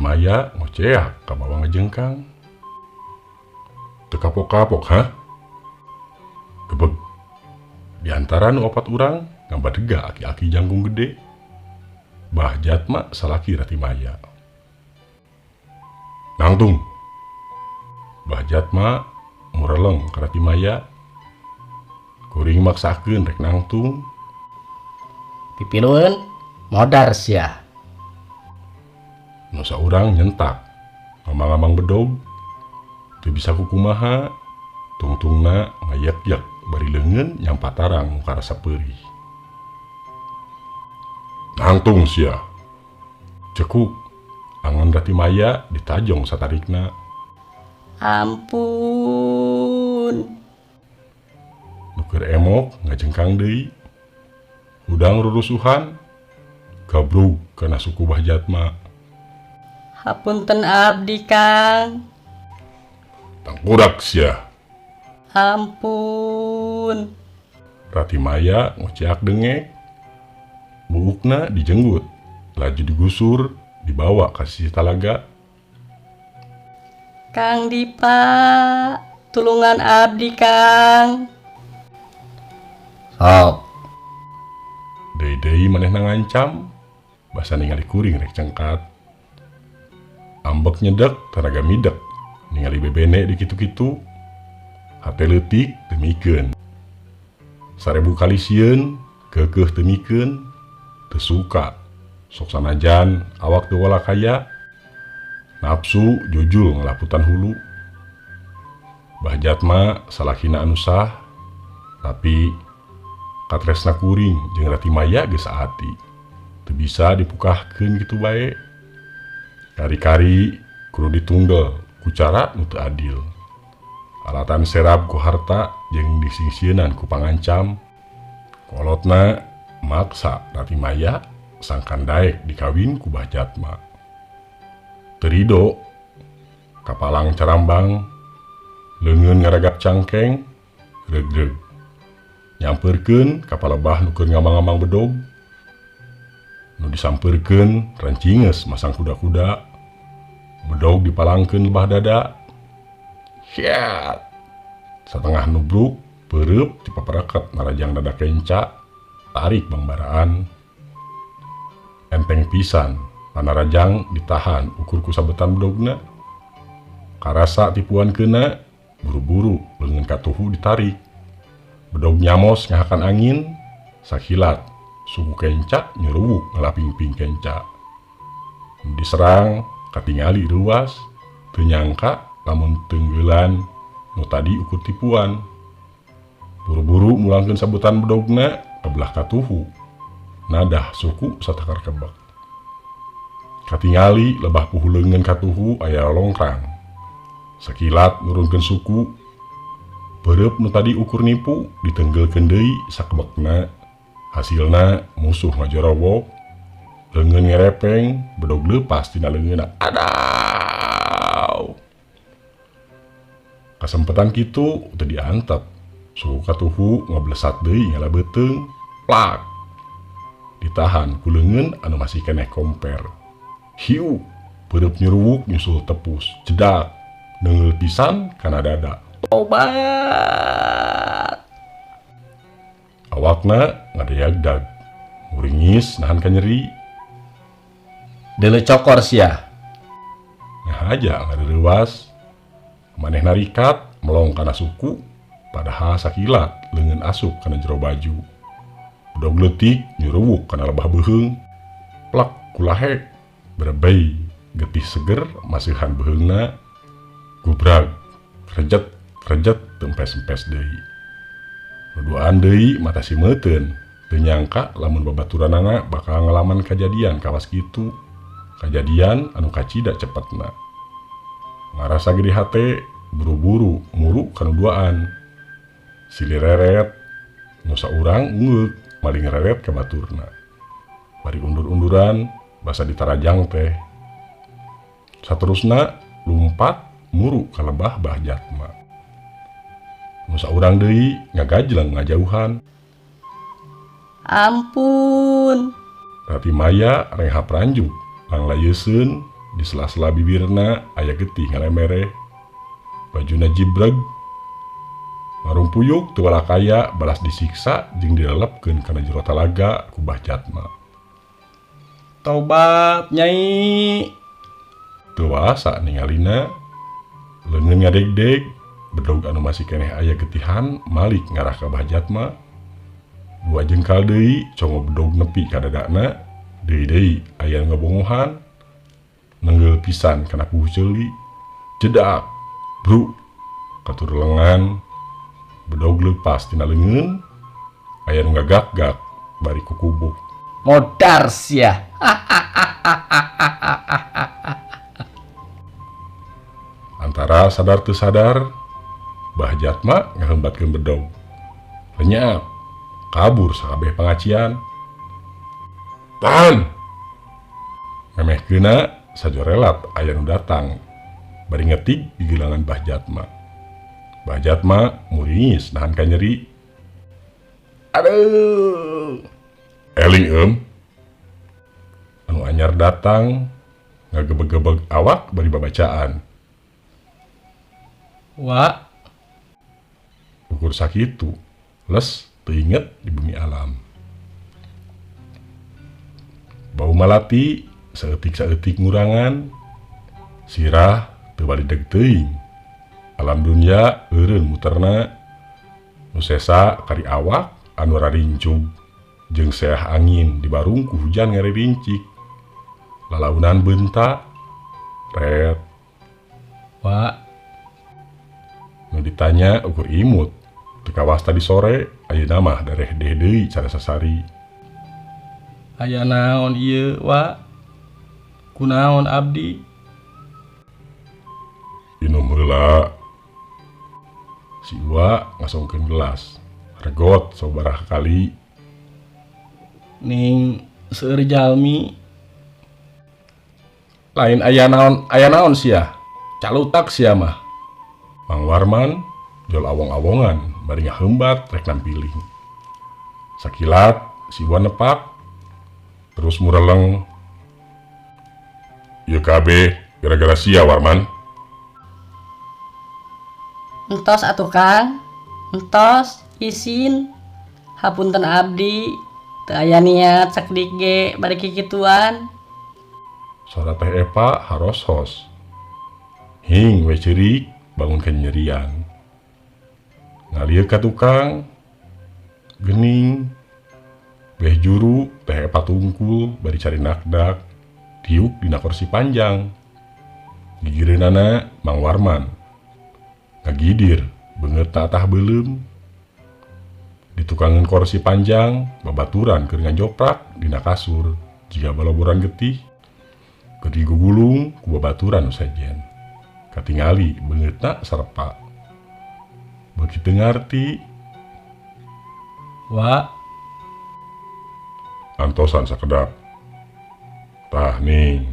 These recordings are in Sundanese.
Maya ngoceak ka bawah ngajengkang. Teu kapok-kapok ha? Gebeg. Di antara nu opat urang ngabadega aki-aki jangkung gede. Bah Jatma salaki Rati Maya. Nangtung. Bah Jatma mureleng ka Rati Maya. Kuring maksakeun rek nangtung. Pipilueun modar sia. Nu saurang nyentak. Mamang-mamang bedog. Teu bisa kukumaha. Tungtungna ngayak-yak bari leungeun nyampatarang nu karasa peurih. Nangtung sia. Cekuk. Angan Rati Maya ditajong satarikna. Ampun. Nuker emok ngajengkang deui. Hudang rurusuhan. Gabrug kana suku Bah Jatma. Hapunten abdi Kang. Tangkurak sia. Ampun. Rati Maya ngoceak dengek. Buukna dijenggut. Laju digusur. Dibawa ka sisi talaga. Kang Dipa, tulungan abdi Kang. Sok. Deui-deui manehna ngancam. Basa ningali kuring rek cengkat. Ambek nyedek tanaga midek. Ningali bebene di kitu-kitu. Hate leutik teu mikeun. Sarebu kali sieun keukeuh teu mikeun. Teu suka. Sok sanajan awak teu walakaya. Nafsu jujul ngelaputan hulu. Bah Jatma salakina anu sah. Tapi katresna kuring jeung Rati Maya geus saati. Teu bisa dipukahkeun kitu bae. Kari-kari kudu ditunggel ku cara nu teu adil. Alatan serab ku harta jeung disingsieunnan ku pangancam. Kolotna maksa Rati Maya sangkan daek dikawin ku Bah Jatma. Terido kapalang carambang. Leungeun ngaragap cangkeng. Regreg. Nyampeurkeun ka palebah nu keur ngamang-ngamang bedog. Nu disampeurkeun rancingeus masang kuda-kuda. Bedog dipalangkeun lebah dada. Hiat. Satengah nubruk peureub dipaparaket narajang dada kenca. Tarik bangbaraan. Enteng pisan panarajang ditahan ukur ku sabetan bedogna. Karasa tipuan keuna, buru-buru leungeun katuhu ditarik. Bedog nyamos ngahakan angin. Sakilat suku kenca nyeureuk ngalaping-ping kenca. Diserang katingali ruas. Teu nyangka lamun teunggelan nu tadi ukur tipuan. Buru-buru mulangkeun sabetan bedogna ka belah katuhu. Nadah suku satakar kebek. Katingali lebah puhu leungeun katuhu aya longkrang. Sakilat nurunkeun suku. Peureub nu tadi ukur nipu diteunggelkeun deui sakebekna. Hasilna musuh ngajorowok. Leungeun ngerepeng, bedog leupas tina leungeunna. Adaw. Kasempetan kitu teu diantep. Suku katuhu ngablesat deui ngala beuteung. Plak. Ditahan ku leungeun anu masih keneh komper. Hiu. Peureub nyuruwuk nyusul tepus. Jedak. Neungeul pisan kana dada. Obat. Awakna ngadayagdag. Muringis nahan ka nyeri. Deuleu cokor sia. Ngahaja ngareureuwas. Manehna rikat melong kana suku. Padahal sakilat leungeun asup kana jero baju. Bedog leutik nyuruwuk kana lebah beuheung. Plak kulahek. Berebei getih seger masihan beuheungna. Gubrag. Rejet tempes-empes deui. Nuduaan deui mata simeuteun. Teu nyangka lamun babaturanana bakal ngalaman kajadian kawas kitu. Kajadian anu kacida cepetna. Ngarasa gede hate, buru-buru muru kana duaan. Silih reret, nu saurang ungeuk maling reret ka baturna. Bari undur-unduran, basa ditarajang teh. Saterusna lumpat muru ka lebah Bah Jatma. Nu saurang deui ngagajleng ngajauhan. Ampun. Rati Maya renghap ranjuk, langlayeuseun di sela-sela bibirna aya getih ngalemere. Bajuna jibreg. Marumpuyuk teu walakaya balas disiksa jeung dilelepkeun kana jero talaga ku Bah Jatma. Tobat, Nyai. Teu waasa ningalina. Leungeun ngadegdeg, bedog anu masih keneh aya getihan malik ngarah ka Bah Jatma. Dua jengkal deui congo bedog nepi ka dadana. Deui aya ngabongohan. Nenggel pisan kana puguh ceuli. Jedak, bru, katur lengan. Bedog leupas tina leungeun. Aya nu ngagak-gak bari ku kubuk. Modar sia. Antara sadar teu sadar, Bah Jatma ngaheumbatkeun bedog. Lenyap, kabur sakabeh pangacian. Tahan! Memehkeuna sajorelat aya nu datang. Bari ngetig di gelangan Bah Jatma. Bah Jatma muringis nahan ka nyeri. Aduh. Eling anu anyar datang ngagebeg-gebeg awak bari babacaan. Wa, Ukur sakitu, les teu inget di bumi alam. Bau malati saeutik-saeutik ngurangan. Sirah teu balideg teuing. Alam dunya eureun muterna. Nu sesa kari awak anu rarincug jeung seah angin dibarung ku hujan ngaririncik. Lalaunan beunta ret. wa, Nu ditanya ukur imut. Teu kawas tadi sore ayeuna mah dareh deui cara sasari. aya naon ieu, Wa? Kunaon abdi? Inum heula. Si Uwa ngasongkeun gelas. Regot sabaraha kali. Ning seueur jalmi. Lain aya naon sia. Calutak sia mah. Mang Warman jol awong-awongan bari ngaheumbat rek nampiling. Sakilat si Uwa nepak terus mureleng. Ieu kabeh gara-gara sia Warman. Entos atuh Kang. Entos izin. Hapunten abdi. Teu aya niat sakdik ge bari kikituan. Sora Teh Epa haros-hos. Hing we ceurik bangun kenyerian. Ngalieu ka tukang. Gening. Beh juru Teh Epa tungkul bari cari nakdak. Tiuk dina kursi panjang. Gigireunana Mang Warman. Ngagidir beungeut tatah beuleum. Ditukangan kursi panjang, babaturan keur ngajoprak dina kasur. Jika baloboran getih, keur digugulung ku babaturan nu sejen. Katingali beungeutna sarepa. Beuki teu ngarti, Wa, antosan sakedap. Tah ning,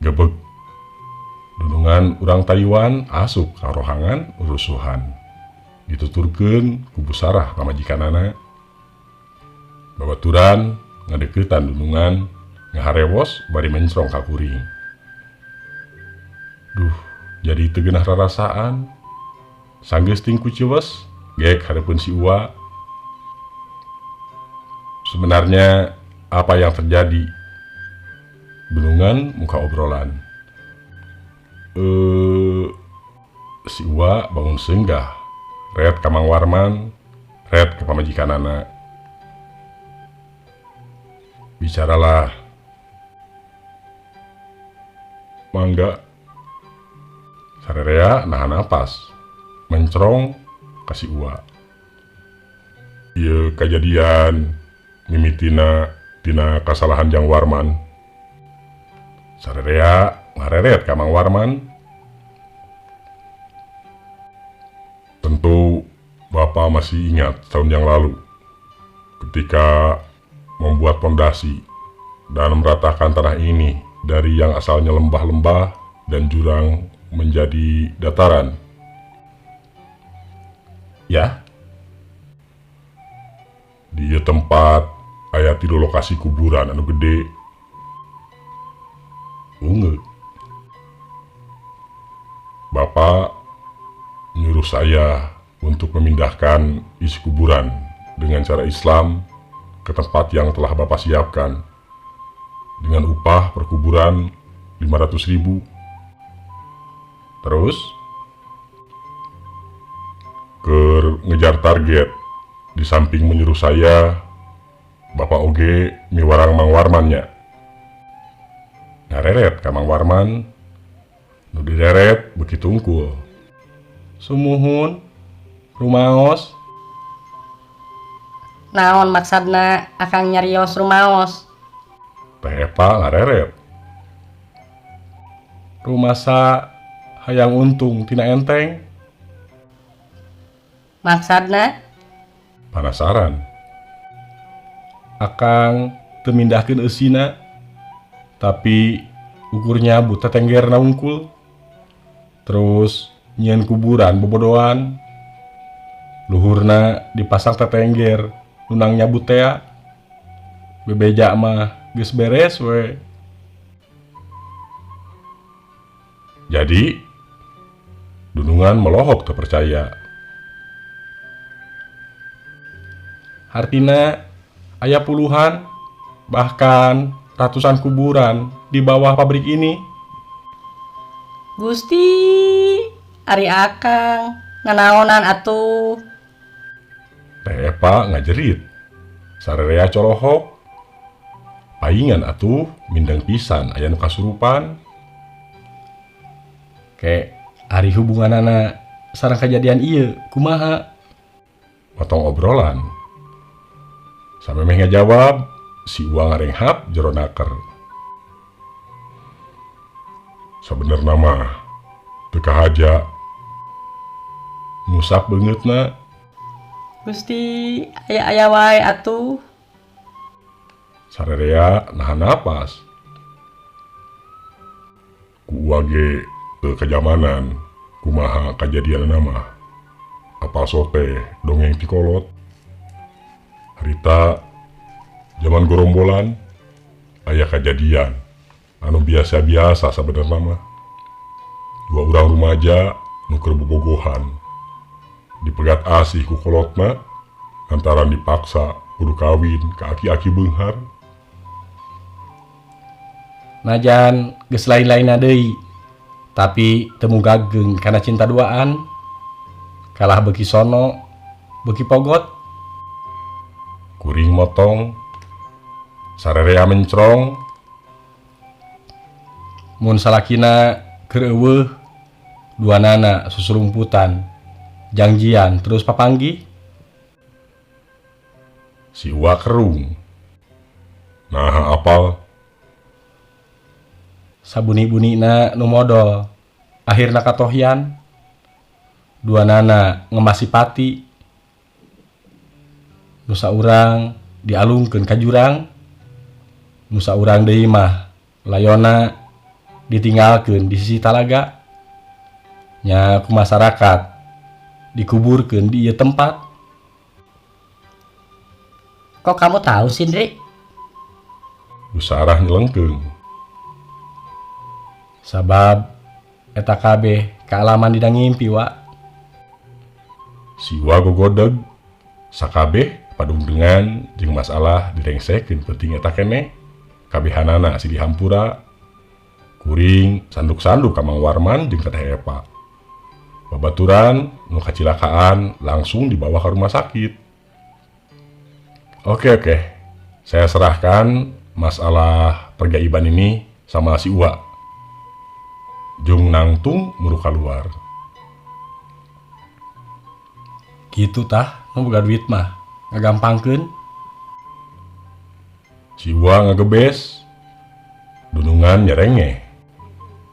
gebeg. Dunungan urang Taiwan asup ka rohangan rusuhan. Dituturkeun ku Bu Sarah pamajikanana. Babaturan ngadeuketan dunungan ngaharewos bari mencrong ka kuring. Duh, jadi teu geunah rarasaan. Sanggeus ting ku ciwes, geek hareupeun si Uwa. Sebenarnya apa yang terjadi? Dunungan muka obrolan. Si Uwa bangun senggah. Red ka Mang Warman, red ke pamajikanana. Bicaralah. Mangga. Sarerea nahan napas. Mencrong ka si Uwa. Ieu kajadian mimitina tina kasalahan Jang Warman. Sarerea ngareret ka Mang Warman. Tentu Bapak masih ingat tahun yang lalu ketika membuat pondasi dan meratakan tanah ini dari yang asalnya lembah-lembah dan jurang menjadi dataran. ya, Di ieu tempat aya 3 lokasi kuburan anu gede. Ungeut saya untuk memindahkan isi kuburan dengan cara Islam ke tempat yang telah Bapak siapkan dengan upah per kuburan 500.000. Terus ngejar target, di samping menyuruh saya, Bapak oge miwarang Mang Warmannya. Ngareret ka Mang Warman, nu dideret begitu unggul. Sumuhun, rumaos. Naon maksudna akang nyarios rumaos? Teh Epa ngareret. Rumasa hayang untung tina enteng. Maksudna? Penasaran. Akang temindahkeun eusina, tapi ukurnya buta tenggerna ungkul. Terus nyieun kuburan bobodoan. Luhurna dipasang tetengger, nunang nyabut tea. Bebeja mah geus beres we. Jadi, Dunungan melohok teu percaya. Artina aya puluhan, bahkan ratusan kuburan di bawah pabrik ini. Gusti, ari akang nanaonan atuh. Teh Epa ngajerit. Sarerea colohok. Paingan atuh mindeng pisan aya nu kasurupan. Ke ari hubunganana sareng kejadian ieu kumaha? Potong obrolan. Samemeh ngajawab, si Uang ngarenghap jero naker. Sabenerna mah teu kahaja. Ngusak beungeutna. Gusti, aya wae atuh. Sarerea nahan napas. Ku uage teu kajamanan kumaha kajadianna mah. Apal sote dongeng ti kolot. Harita zaman gorombolan aya kajadian anu biasa-biasa sabenerna mah. Dua urang rumaja nu keur bobogohan dipegat asih ku kolotna lantaran dipaksa kudu kawin ka aki-aki beunghar. Najan geus lain-lainna deui, tapi teu gageung kana cinta duaan. Kalah beuki sono, beuki pogot. Kuring motong, sarerea mencrong. Mun salakina keur eueuh, duanana susurumputan, jangjian terus papanggi. Si Uwa kerung. Nah apal Sabuni-bunina nu modal, akhirna katohyan. Duanana ngemasi pati. Nusa urang dialungkeun ka jurang. Nusa urang deui mah layona ditinggalkeun di sisi talaga. Nya ku masyarakat dikuburkeun di ieu tempat. Kok kamu tahu sih, Ndri? usarah nyelengkeung. Sabab eta kabeh kaalaman dina ngimpi, Wak. Siwa gogodeg sakabeh padungdengan jeung masalah direngsekeun penting eta keneh. Kabehanana si dihampura. Kuring sanduk-sanduk ka Mang Warman jeung Teteh Epa. Babaturan nu kacilakaan langsung dibawa ke rumah sakit. Oke. Saya serahkan masalah pergaiban ini sama si Uwa. Jung nangtung muru keluar. Gitu tah, nu boga duit mah ngagampangkeun. Si Uwa ngagebes. Dunungan nyerenge.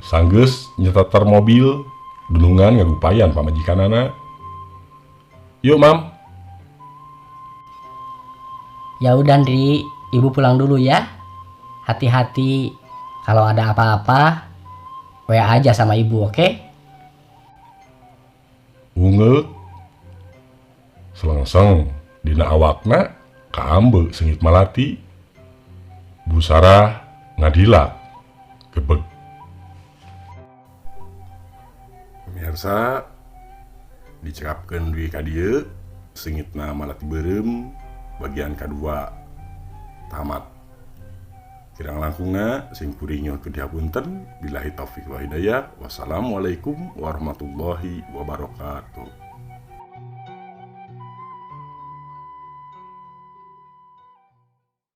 Sanggeus nyeteter mobil. Dunungan ngagupayan pamajikanana. Yuk, Mam. Ya udah, Ndri, Ibu pulang dulu ya. Hati-hati, kalau ada apa-apa WA aja sama Ibu, oke? Ungeuk. Selengseng dina awakna kaambe sengit malati. Busara ngadilak gebeg. Pemirsa, dicekapkeun duwi ka dieu singitna malati beureum bagian kedua tamat. Kirang langkungna sing kuring nyuhun dihapunten. Billahi taufik wa hidayah. Wassalamualaikum warahmatullahi wabarakatuh.